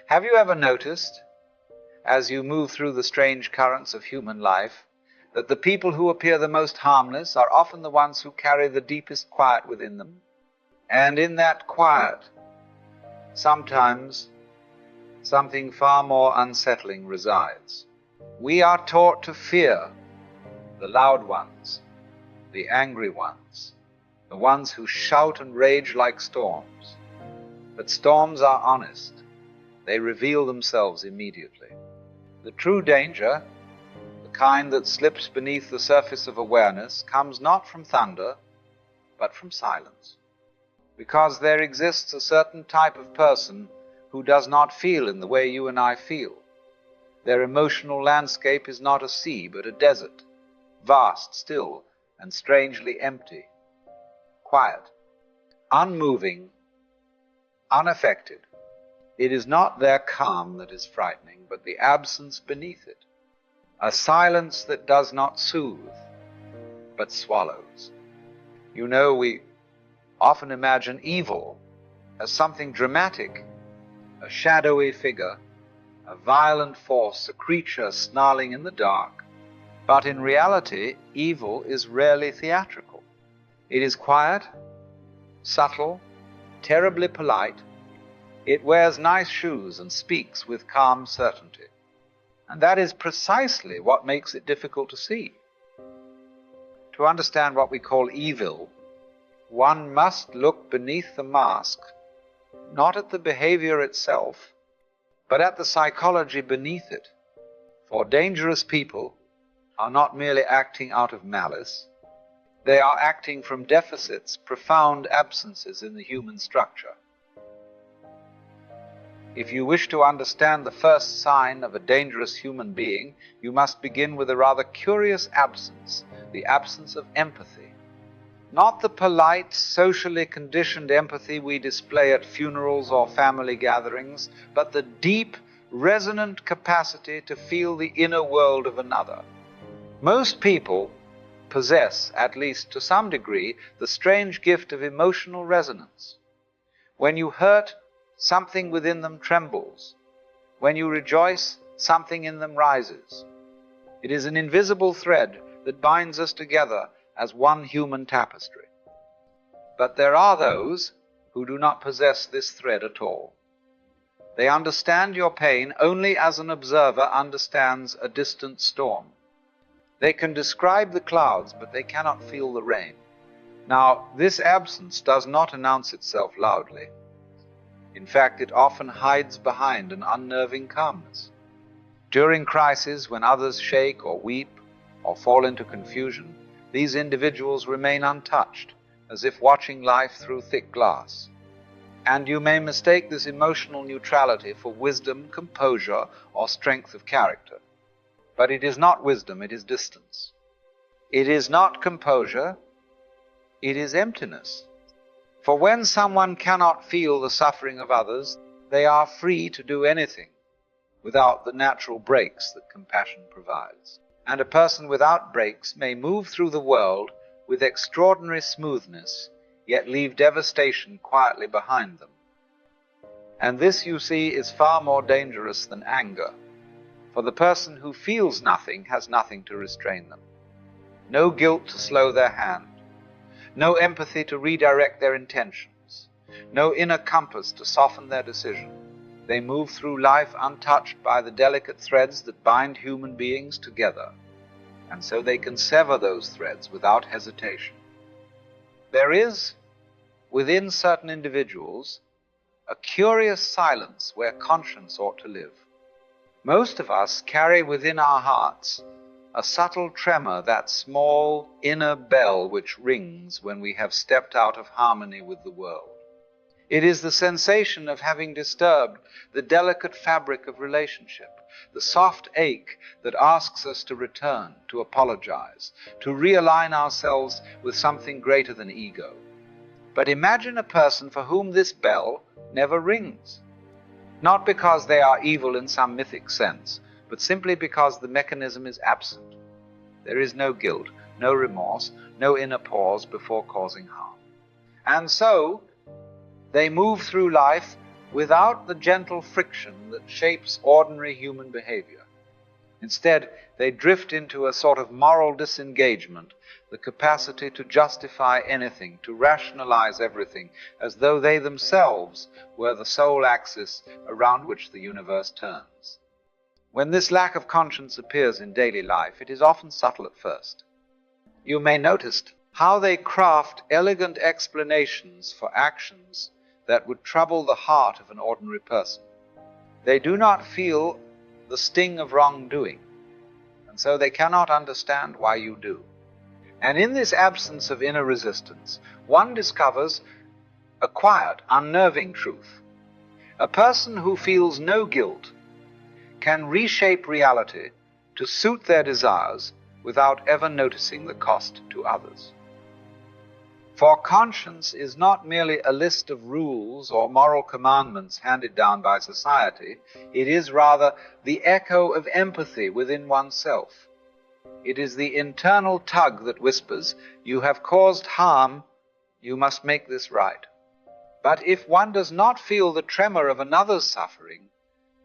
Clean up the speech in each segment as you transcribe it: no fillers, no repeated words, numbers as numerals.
Have you ever noticed, as you move through the strange currents of human life, that the people who appear the most harmless are often the ones who carry the deepest quiet within them? And in that quiet, sometimes something far more unsettling resides. We are taught to fear the loud ones, the angry ones, the ones who shout and rage like storms. But storms are honest. They reveal themselves immediately. The true danger, the kind that slips beneath the surface of awareness, comes not from thunder, but from silence. Because there exists a certain type of person who does not feel in the way you and I feel. Their emotional landscape is not a sea, but a desert, vast, still, and strangely empty, quiet, unmoving, unaffected. It is not their calm that is frightening, but the absence beneath it, a silence that does not soothe, but swallows. You know, we often imagine evil as something dramatic, a shadowy figure, a violent force, a creature snarling in the dark. But in reality, evil is rarely theatrical. It is quiet, subtle, terribly polite. It wears nice shoes and speaks with calm certainty. And that is precisely what makes it difficult to see. To understand what we call evil, one must look beneath the mask, not at the behavior itself, but at the psychology beneath it. For dangerous people are not merely acting out of malice, they are acting from deficits, profound absences in the human structure. If you wish to understand the first sign of a dangerous human being, you must begin with a rather curious absence, the absence of empathy. Not the polite, socially conditioned empathy we display at funerals or family gatherings, but the deep, resonant capacity to feel the inner world of another. Most people possess, at least to some degree, the strange gift of emotional resonance. When you hurt, something within them trembles. When you rejoice, something in them rises. It is an invisible thread that binds us together as one human tapestry. But there are those who do not possess this thread at all. They understand your pain only as an observer understands a distant storm. They can describe the clouds, but they cannot feel the rain. Now, this absence does not announce itself loudly. In fact, it often hides behind an unnerving calmness. During crises, when others shake or weep or fall into confusion, these individuals remain untouched, as if watching life through thick glass. And you may mistake this emotional neutrality for wisdom, composure, or strength of character. But it is not wisdom, it is distance. It is not composure, it is emptiness. For when someone cannot feel the suffering of others, they are free to do anything without the natural brakes that compassion provides. And a person without brakes may move through the world with extraordinary smoothness, yet leave devastation quietly behind them. And this, you see, is far more dangerous than anger, for the person who feels nothing has nothing to restrain them. No guilt to slow their hand, no empathy to redirect their intentions, no inner compass to soften their decision. They move through life untouched by the delicate threads that bind human beings together, and so they can sever those threads without hesitation. There is, within certain individuals, a curious silence where conscience ought to live. Most of us carry within our hearts a subtle tremor, that small inner bell which rings when we have stepped out of harmony with the world. It is the sensation of having disturbed the delicate fabric of relationship, the soft ache that asks us to return, to apologize, to realign ourselves with something greater than ego. But imagine a person for whom this bell never rings, not because they are evil in some mythic sense, but simply because the mechanism is absent. There is no guilt, no remorse, no inner pause before causing harm. And so, they move through life without the gentle friction that shapes ordinary human behavior. Instead, they drift into a sort of moral disengagement, the capacity to justify anything, to rationalize everything, as though they themselves were the sole axis around which the universe turns. When this lack of conscience appears in daily life, it is often subtle at first. You may notice how they craft elegant explanations for actions that would trouble the heart of an ordinary person. They do not feel the sting of wrongdoing, and so they cannot understand why you do. And in this absence of inner resistance, one discovers a quiet, unnerving truth. A person who feels no guilt can reshape reality to suit their desires without ever noticing the cost to others. For conscience is not merely a list of rules or moral commandments handed down by society. It is rather the echo of empathy within oneself. It is the internal tug that whispers, "You have caused harm, you must make this right." But if one does not feel the tremor of another's suffering,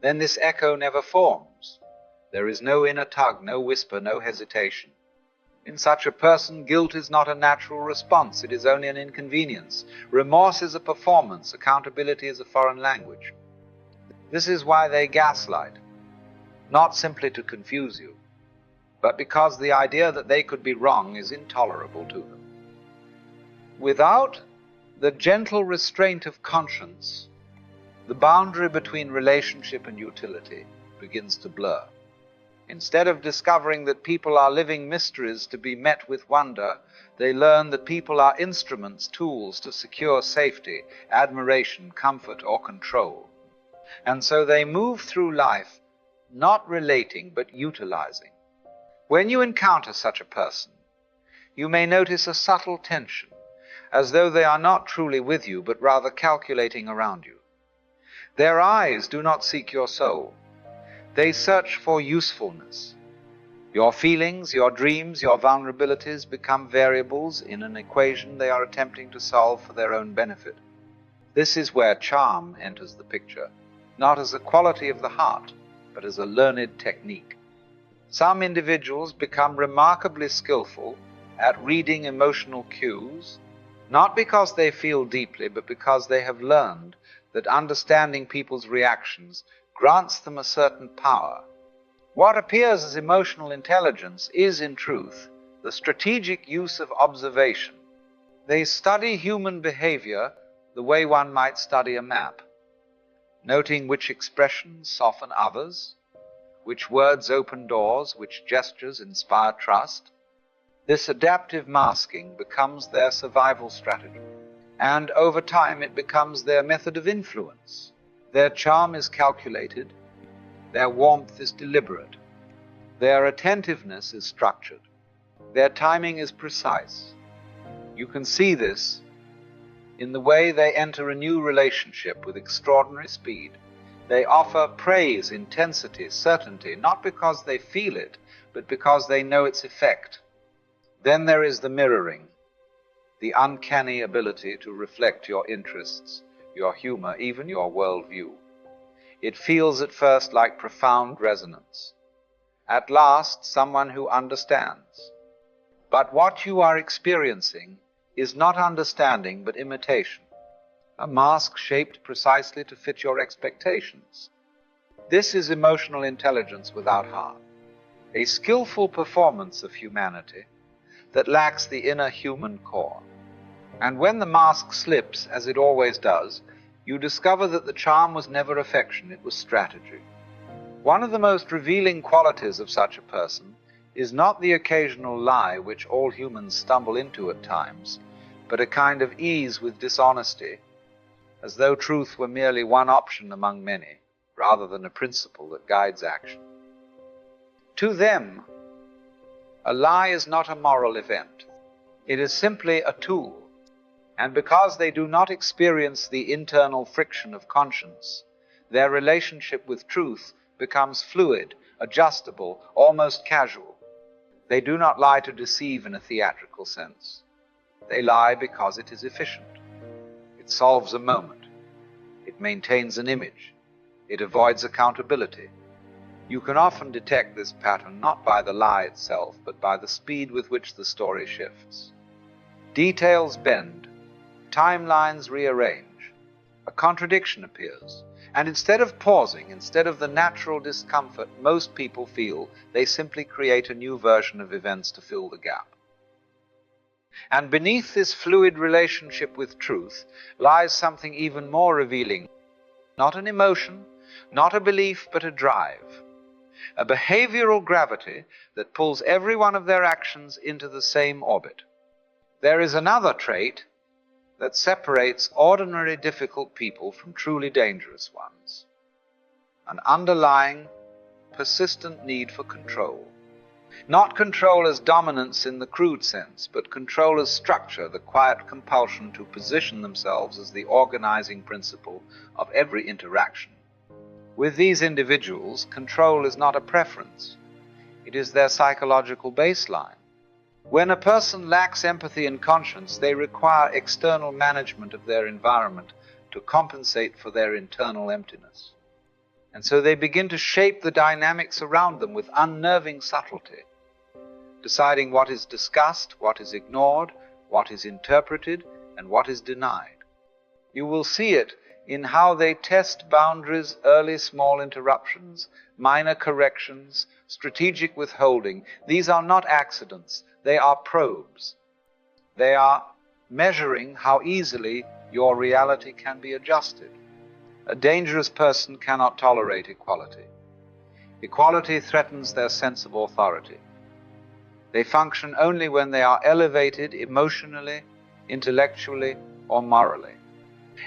then this echo never forms. There is no inner tug, no whisper, no hesitation. In such a person, guilt is not a natural response, it is only an inconvenience. Remorse is a performance, accountability is a foreign language. This is why they gaslight, not simply to confuse you, but because the idea that they could be wrong is intolerable to them. Without the gentle restraint of conscience, the boundary between relationship and utility begins to blur. Instead of discovering that people are living mysteries to be met with wonder, they learn that people are instruments, tools to secure safety, admiration, comfort, or control. And so they move through life not relating but utilizing. When you encounter such a person, you may notice a subtle tension, as though they are not truly with you but rather calculating around you. Their eyes do not seek your soul. They search for usefulness. Your feelings, your dreams, your vulnerabilities become variables in an equation they are attempting to solve for their own benefit. This is where charm enters the picture, not as a quality of the heart, but as a learned technique. Some individuals become remarkably skillful at reading emotional cues, not because they feel deeply, but because they have learned that understanding people's reactions grants them a certain power. What appears as emotional intelligence is, in truth, the strategic use of observation. They study human behavior the way one might study a map, noting which expressions soften others, which words open doors, which gestures inspire trust. This adaptive masking becomes their survival strategy, and over time it becomes their method of influence. Their charm is calculated, their warmth is deliberate, their attentiveness is structured, their timing is precise. You can see this in the way they enter a new relationship with extraordinary speed. They offer praise, intensity, certainty, not because they feel it, but because they know its effect. Then there is the mirroring, the uncanny ability to reflect your interests, your humor, even your worldview. It feels at first like profound resonance. At last, someone who understands. But what you are experiencing is not understanding, but imitation. A mask shaped precisely to fit your expectations. This is emotional intelligence without heart, a skillful performance of humanity that lacks the inner human core. And when the mask slips, as it always does, you discover that the charm was never affection, it was strategy. One of the most revealing qualities of such a person is not the occasional lie which all humans stumble into at times, but a kind of ease with dishonesty, as though truth were merely one option among many, rather than a principle that guides action. To them, a lie is not a moral event. It is simply a tool. And because they do not experience the internal friction of conscience, their relationship with truth becomes fluid, adjustable, almost casual. They do not lie to deceive in a theatrical sense. They lie because it is efficient. It solves a moment. It maintains an image. It avoids accountability. You can often detect this pattern not by the lie itself, but by the speed with which the story shifts. Details bend, timelines rearrange, a contradiction appears, and instead of pausing, instead of the natural discomfort most people feel, they simply create a new version of events to fill the gap. And beneath this fluid relationship with truth lies something even more revealing. Not an emotion, not a belief, but a drive. A behavioral gravity that pulls every one of their actions into the same orbit. There is another trait that separates ordinary difficult people from truly dangerous ones. An underlying, persistent need for control. Not control as dominance in the crude sense, but control as structure, the quiet compulsion to position themselves as the organizing principle of every interaction. With these individuals, control is not a preference. It is their psychological baseline. When a person lacks empathy and conscience, they require external management of their environment to compensate for their internal emptiness. And so they begin to shape the dynamics around them with unnerving subtlety, deciding what is discussed, what is ignored, what is interpreted, and what is denied. You will see it in how they test boundaries, early small interruptions, minor corrections, strategic withholding. These are not accidents, they are probes. They are measuring how easily your reality can be adjusted. A dangerous person cannot tolerate equality. Equality threatens their sense of authority. They function only when they are elevated emotionally, intellectually, or morally.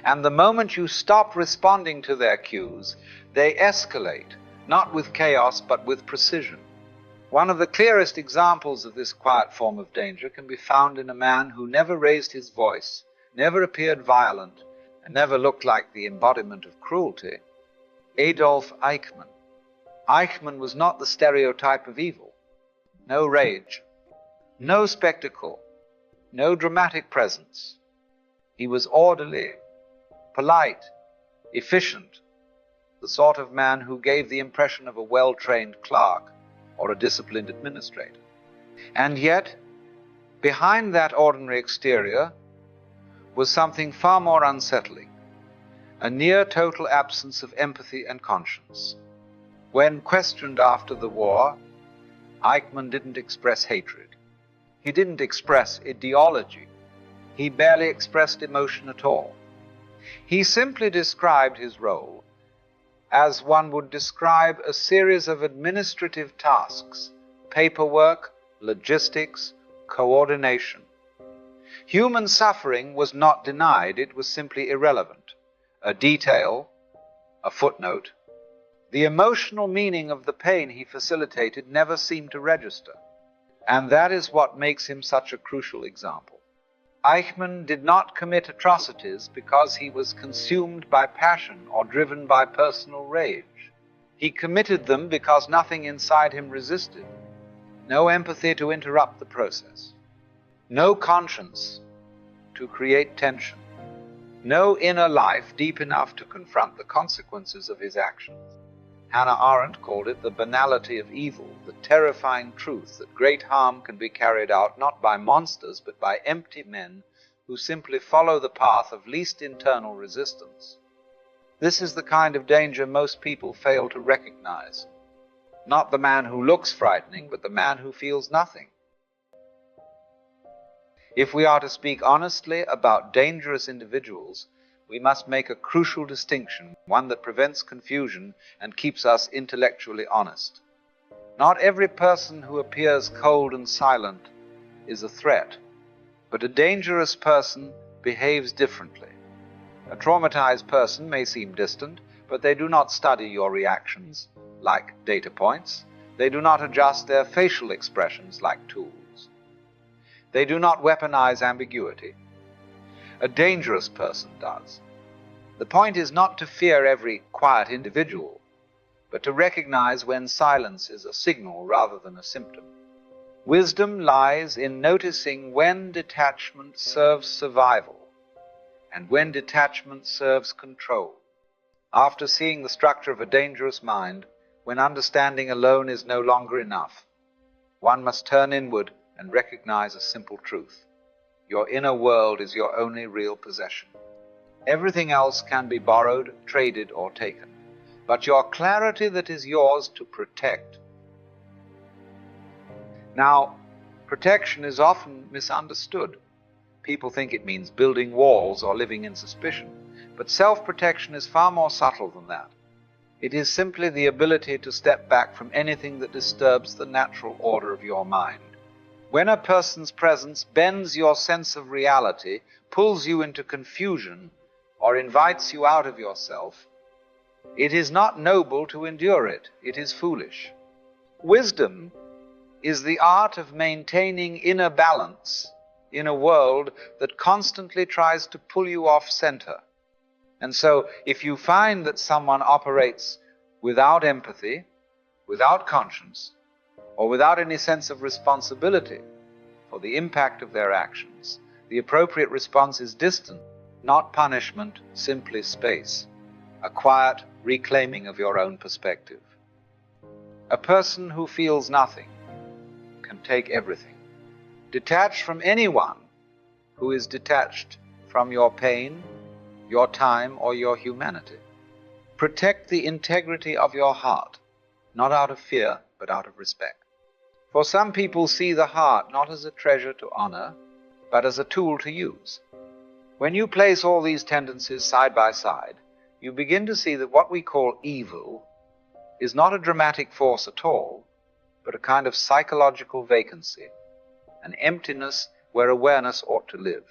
And the moment you stop responding to their cues, they escalate, not with chaos, but with precision. One of the clearest examples of this quiet form of danger can be found in a man who never raised his voice, never appeared violent, and never looked like the embodiment of cruelty. Adolf Eichmann. Eichmann was not the stereotype of evil. No rage, no spectacle, no dramatic presence. He was orderly, polite, efficient, the sort of man who gave the impression of a well-trained clerk or a disciplined administrator. And yet, behind that ordinary exterior was something far more unsettling, a near-total absence of empathy and conscience. When questioned after the war, Eichmann didn't express hatred. He didn't express ideology. He barely expressed emotion at all. He simply described his role as one would describe a series of administrative tasks, paperwork, logistics, coordination. Human suffering was not denied, it was simply irrelevant. A detail, a footnote. The emotional meaning of the pain he facilitated never seemed to register. And that is what makes him such a crucial example. Eichmann did not commit atrocities because he was consumed by passion or driven by personal rage. He committed them because nothing inside him resisted. No empathy to interrupt the process. No conscience to create tension. No inner life deep enough to confront the consequences of his actions. Hannah Arendt called it the banality of evil, the terrifying truth that great harm can be carried out not by monsters but by empty men who simply follow the path of least internal resistance. This is the kind of danger most people fail to recognize. Not the man who looks frightening, but the man who feels nothing. If we are to speak honestly about dangerous individuals, we must make a crucial distinction, one that prevents confusion and keeps us intellectually honest. Not every person who appears cold and silent is a threat, but a dangerous person behaves differently. A traumatized person may seem distant, but they do not study your reactions like data points. They do not adjust their facial expressions like tools. They do not weaponize ambiguity. A dangerous person does. The point is not to fear every quiet individual, but to recognize when silence is a signal rather than a symptom. Wisdom lies in noticing when detachment serves survival and when detachment serves control. After seeing the structure of a dangerous mind, when understanding alone is no longer enough, one must turn inward and recognize a simple truth. Your inner world is your only real possession. Everything else can be borrowed, traded, or taken, but your clarity that is yours to protect. Now, protection is often misunderstood. People think it means building walls or living in suspicion, but self-protection is far more subtle than that. It is simply the ability to step back from anything that disturbs the natural order of your mind. When a person's presence bends your sense of reality, pulls you into confusion, or invites you out of yourself, it is not noble to endure it. It is foolish. Wisdom is the art of maintaining inner balance in a world that constantly tries to pull you off center. And so, if you find that someone operates without empathy, without conscience, or without any sense of responsibility for the impact of their actions, the appropriate response is distant, not punishment, simply space, a quiet reclaiming of your own perspective. A person who feels nothing can take everything. Detach from anyone who is detached from your pain, your time, or your humanity. Protect the integrity of your heart, not out of fear, but out of respect. For some people see the heart not as a treasure to honor, but as a tool to use. When you place all these tendencies side by side, you begin to see that what we call evil is not a dramatic force at all, but a kind of psychological vacancy, an emptiness where awareness ought to live.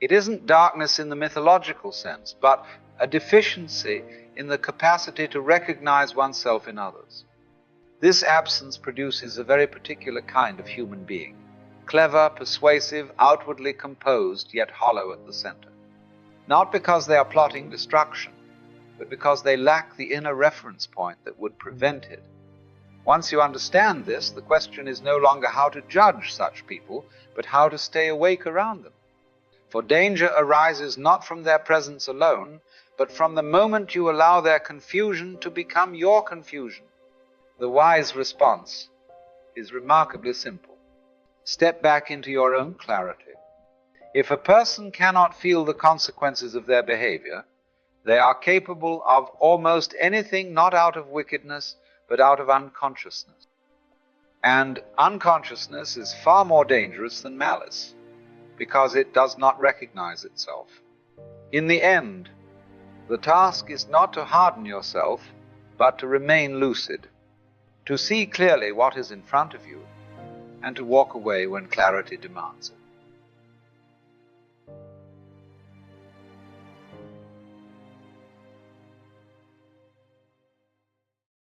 It isn't darkness in the mythological sense, but a deficiency in the capacity to recognize oneself in others. This absence produces a very particular kind of human being, clever, persuasive, outwardly composed, yet hollow at the center. Not because they are plotting destruction, but because they lack the inner reference point that would prevent it. Once you understand this, the question is no longer how to judge such people, but how to stay awake around them. For danger arises not from their presence alone, but from the moment you allow their confusion to become your confusion. The wise response is remarkably simple. Step back into your own clarity. If a person cannot feel the consequences of their behavior, they are capable of almost anything not out of wickedness, but out of unconsciousness. And unconsciousness is far more dangerous than malice, because it does not recognize itself. In the end, the task is not to harden yourself, but to remain lucid, to see clearly what is in front of you, and to walk away when clarity demands it.